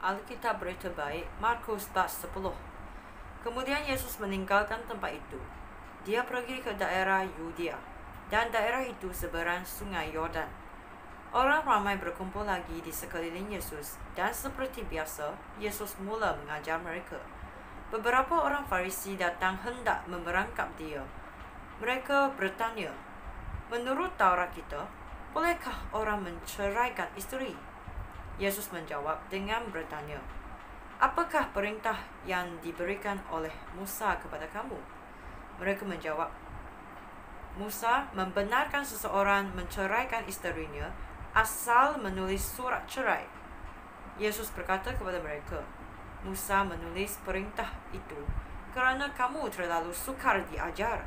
Alkitab Berita Baik, Markus bab 10. Kemudian Yesus meninggalkan tempat itu. Dia pergi ke daerah Yudea, dan daerah itu seberang sungai Yordan. Orang ramai berkumpul lagi di sekeliling Yesus, dan seperti biasa, Yesus mula mengajar mereka. Beberapa orang Farisi datang hendak memerangkap dia. Mereka bertanya, "Menurut Taurat kita, bolehkah orang menceraikan isteri?" Yesus menjawab dengan bertanya, "Apakah perintah yang diberikan oleh Musa kepada kamu?" Mereka menjawab, "Musa membenarkan seseorang menceraikan isterinya asal menulis surat cerai." Yesus berkata kepada mereka, "Musa menulis perintah itu kerana kamu terlalu sukar diajar.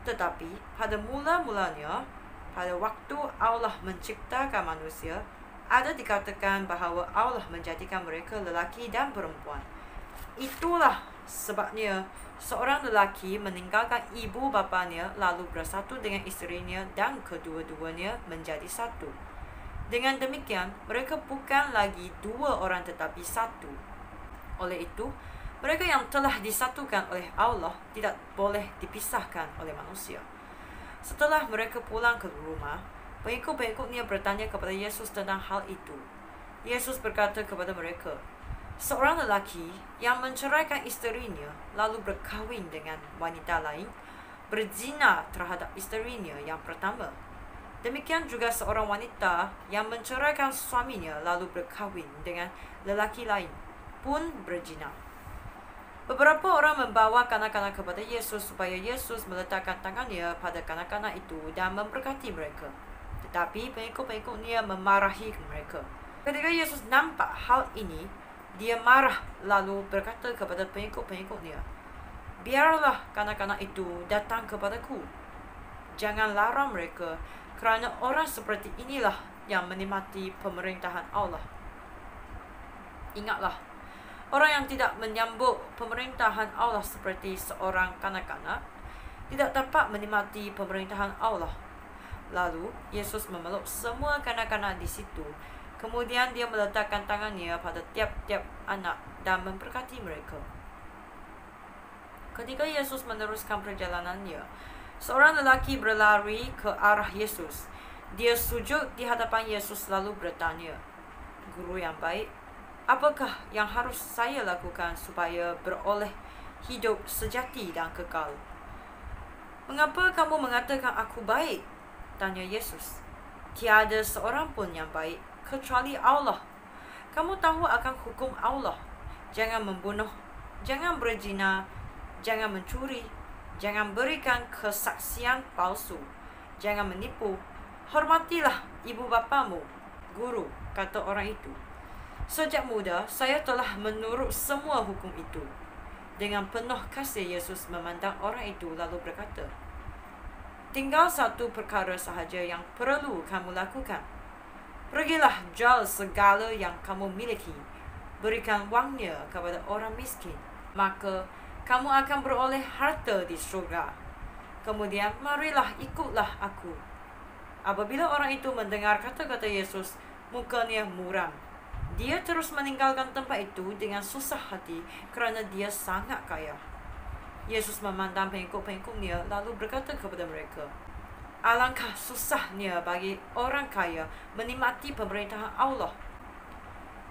Tetapi pada mula-mulanya, pada waktu Allah menciptakan manusia, ada dikatakan bahawa Allah menjadikan mereka lelaki dan perempuan. Itulah sebabnya seorang lelaki meninggalkan ibu bapanya lalu bersatu dengan isterinya dan kedua-duanya menjadi satu. Dengan demikian, mereka bukan lagi dua orang tetapi satu. Oleh itu, mereka yang telah disatukan oleh Allah tidak boleh dipisahkan oleh manusia." Setelah mereka pulang ke rumah, pengikut-pengikutnya bertanya kepada Yesus tentang hal itu. Yesus berkata kepada mereka, "Seorang lelaki yang menceraikan isterinya lalu berkahwin dengan wanita lain, berzina terhadap isterinya yang pertama. Demikian juga seorang wanita yang menceraikan suaminya lalu berkahwin dengan lelaki lain pun berzina." Beberapa orang membawa kanak-kanak kepada Yesus supaya Yesus meletakkan tangannya pada kanak-kanak itu dan memberkati mereka. Tetapi pengikut-pengikutnya memarahi mereka. Ketika Yesus nampak hal ini, dia marah lalu berkata kepada pengikut-pengikutnya, "Biarlah kanak-kanak itu datang kepadaku. Jangan larang mereka, kerana orang seperti inilah yang menikmati pemerintahan Allah." Ingatlah, orang yang tidak menyambut pemerintahan Allah seperti seorang kanak-kanak tidak dapat menikmati pemerintahan Allah. Lalu, Yesus memeluk semua kanak-kanak di situ. Kemudian dia meletakkan tangannya pada tiap-tiap anak dan memberkati mereka. Ketika Yesus meneruskan perjalanannya, seorang lelaki berlari ke arah Yesus. Dia sujud di hadapan Yesus lalu bertanya, "Guru yang baik, apakah yang harus saya lakukan supaya beroleh hidup sejati dan kekal?" "Mengapa kamu mengatakan aku baik?" tanya Yesus. "Tiada seorang pun yang baik kecuali Allah. Kamu tahu akan hukum Allah. Jangan membunuh, jangan berzina, jangan mencuri, jangan berikan kesaksian palsu, jangan menipu, hormatilah ibu bapamu." "Guru," kata orang itu, "sejak muda saya telah menurut semua hukum itu." Dengan penuh kasih Yesus memandang orang itu lalu berkata, "Tinggal satu perkara sahaja yang perlu kamu lakukan. Pergilah, jual segala yang kamu miliki, berikan wangnya kepada orang miskin, maka kamu akan beroleh harta di syurga. Kemudian marilah ikutlah aku." Apabila orang itu mendengar kata-kata Yesus, mukanya muram. Dia terus meninggalkan tempat itu dengan susah hati kerana dia sangat kaya. Yesus memandang pengikut-pengikutnya lalu berkata kepada mereka, "Alangkah susahnya bagi orang kaya menikmati pemerintahan Allah."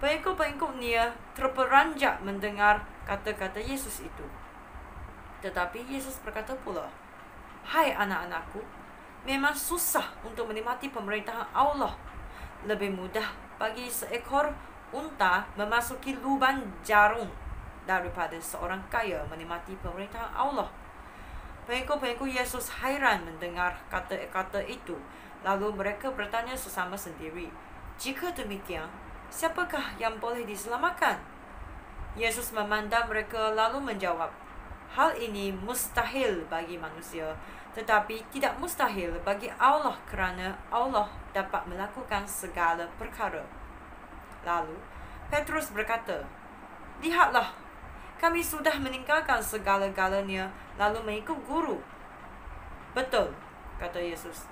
Pengikut-pengikutnya terperanjat mendengar kata-kata Yesus itu. Tetapi Yesus berkata pula, "Hai anak-anakku, memang susah untuk menikmati pemerintahan Allah. Lebih mudah bagi seekor unta memasuki lubang jarum daripada seorang kaya menikmati pemerintahan Allah." Pengikut-pengikut Yesus hairan mendengar kata-kata itu. Lalu mereka bertanya sesama sendiri, "Jika demikian, siapakah yang boleh diselamatkan?" Yesus memandang mereka lalu menjawab, "Hal ini mustahil bagi manusia, tetapi tidak mustahil bagi Allah kerana Allah dapat melakukan segala perkara." Lalu Petrus berkata, "Lihatlah, kami sudah meninggalkan segala-galanya lalu mengikut Guru." "Betul," kata Yesus.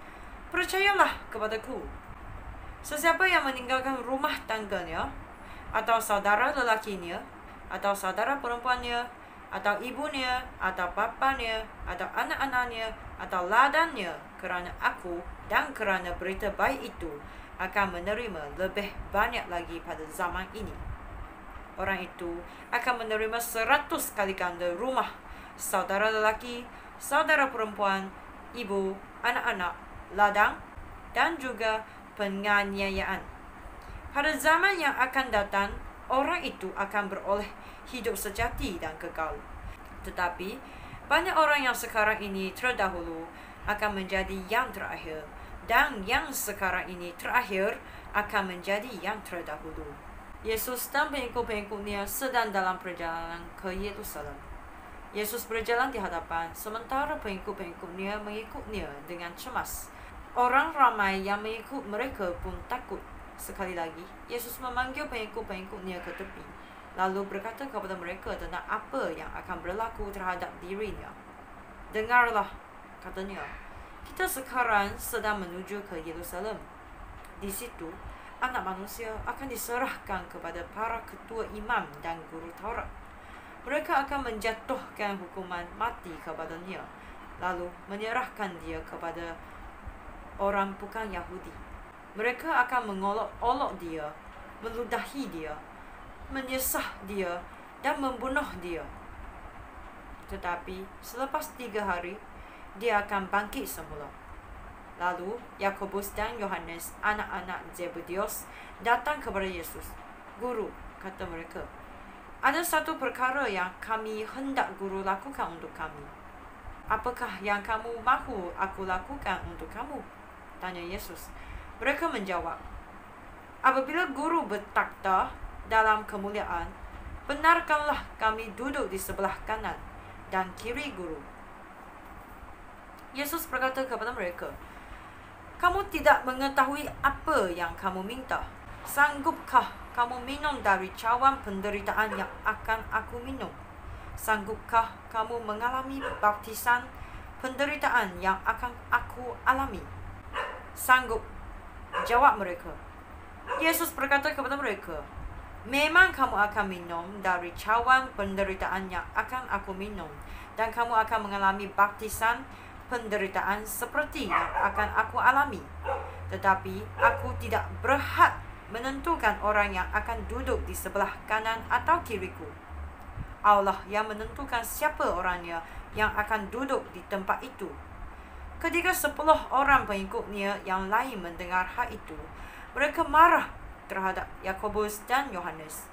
"Percayalah kepadaku. Sesiapa yang meninggalkan rumah tangganya, atau saudara lelakinya, atau saudara perempuannya, atau ibunya, atau bapanya, atau anak-anaknya, atau ladannya, kerana aku dan kerana berita baik itu, akan menerima lebih banyak lagi pada zaman ini. Orang itu akan menerima 100 kali ganda rumah, saudara lelaki, saudara perempuan, ibu, anak-anak, ladang, dan juga penganiayaan. Pada zaman yang akan datang, orang itu akan beroleh hidup sejati dan kekal. Tetapi, banyak orang yang sekarang ini terdahulu akan menjadi yang terakhir, dan yang sekarang ini terakhir akan menjadi yang terdahulu. Yesus dan pengikut-pengikutnya sedang dalam perjalanan ke Yerusalem. Yesus berjalan di hadapan, sementara pengikut-pengikutnya mengikutnya dengan cemas. Orang ramai yang mengikut mereka pun takut. Sekali lagi, Yesus memanggil pengikut-pengikutnya ke tepi, lalu berkata kepada mereka tentang apa yang akan berlaku terhadap dirinya. Dengarlah, katanya, kita sekarang sedang menuju ke Yerusalem. Di situ, Anak Manusia akan diserahkan kepada para ketua imam dan guru Taurat. Mereka akan menjatuhkan hukuman mati kepadanya, lalu menyerahkan dia kepada orang bukan Yahudi. Mereka akan mengolok-olok dia, meludahi dia, menyesah dia, dan membunuh dia. Tetapi selepas 3 hari, dia akan bangkit semula. Lalu Yakobus dan Yohanes, anak-anak Zebedeus, datang kepada Yesus. Guru, kata mereka, ada satu perkara yang kami hendak guru lakukan untuk kami. Apakah yang kamu mahu aku lakukan untuk kamu? Tanya Yesus. Mereka menjawab, apabila guru bertakhta dalam kemuliaan, benarkanlah kami duduk di sebelah kanan dan kiri guru. Yesus berkata kepada mereka, kamu tidak mengetahui apa yang kamu minta. Sanggupkah kamu minum dari cawan penderitaan yang akan aku minum? Sanggupkah kamu mengalami baptisan penderitaan yang akan aku alami? Sanggup, jawab mereka. Yesus berkata kepada mereka, memang kamu akan minum dari cawan penderitaan yang akan aku minum, dan kamu akan mengalami baptisan penderitaan seperti yang akan aku alami. Tetapi aku tidak berhak menentukan orang yang akan duduk di sebelah kanan atau kiriku. Allah yang menentukan siapa orangnya yang akan duduk di tempat itu. Ketika 10 orang pengikutnya yang lain mendengar hal itu, mereka marah terhadap Yakobus dan Yohanes.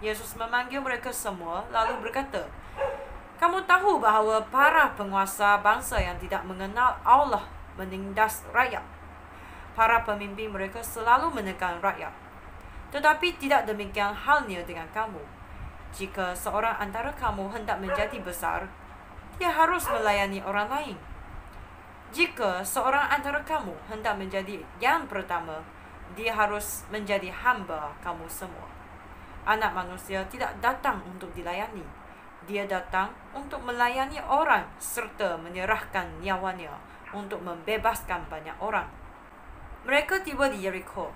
Yesus memanggil mereka semua lalu berkata, kamu tahu bahawa para penguasa bangsa yang tidak mengenal Allah menindas rakyat. Para pemimpin mereka selalu menekan rakyat. Tetapi tidak demikian halnya dengan kamu. Jika seorang antara kamu hendak menjadi besar, dia harus melayani orang lain. Jika seorang antara kamu hendak menjadi yang pertama, dia harus menjadi hamba kamu semua. Anak Manusia tidak datang untuk dilayani. Dia datang untuk melayani orang serta menyerahkan nyawanya untuk membebaskan banyak orang. Mereka tiba di Yeriko.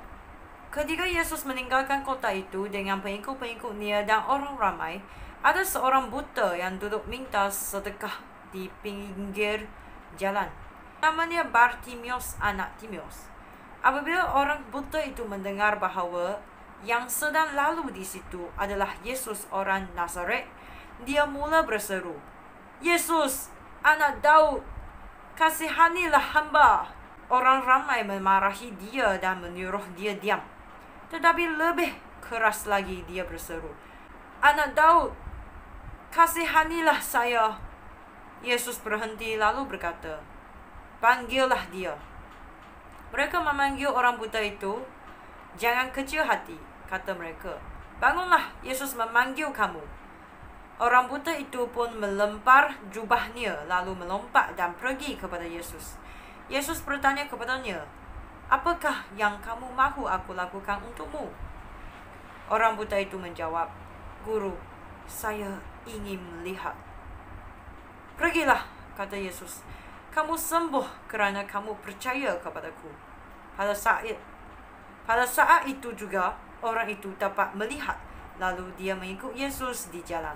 Ketika Yesus meninggalkan kota itu dengan pengikut-pengikutnya dan orang ramai, ada seorang buta yang duduk minta sedekah di pinggir jalan. Namanya Bartimeus, anak Timeus. Apabila orang buta itu mendengar bahawa yang sedang lalu di situ adalah Yesus orang Nazaret, dia mula berseru, Yesus, anak Daud, kasihanilah hamba. Orang ramai memarahi dia dan menyuruh dia diam. Tetapi lebih keras lagi dia berseru, anak Daud, kasihanilah saya. Yesus berhenti lalu berkata, panggillah dia. Mereka memanggil orang buta itu. Jangan kecil hati, kata mereka. Bangunlah, Yesus memanggil kamu. Orang buta itu pun melempar jubahnya lalu melompat dan pergi kepada Yesus. Yesus bertanya kepadanya, apakah yang kamu mahu aku lakukan untukmu? Orang buta itu menjawab, Guru, saya ingin melihat. Pergilah, kata Yesus. Kamu sembuh kerana kamu percaya kepadaku. Pada saat itu juga, Orang itu dapat melihat, lalu dia mengikut Yesus di jalan.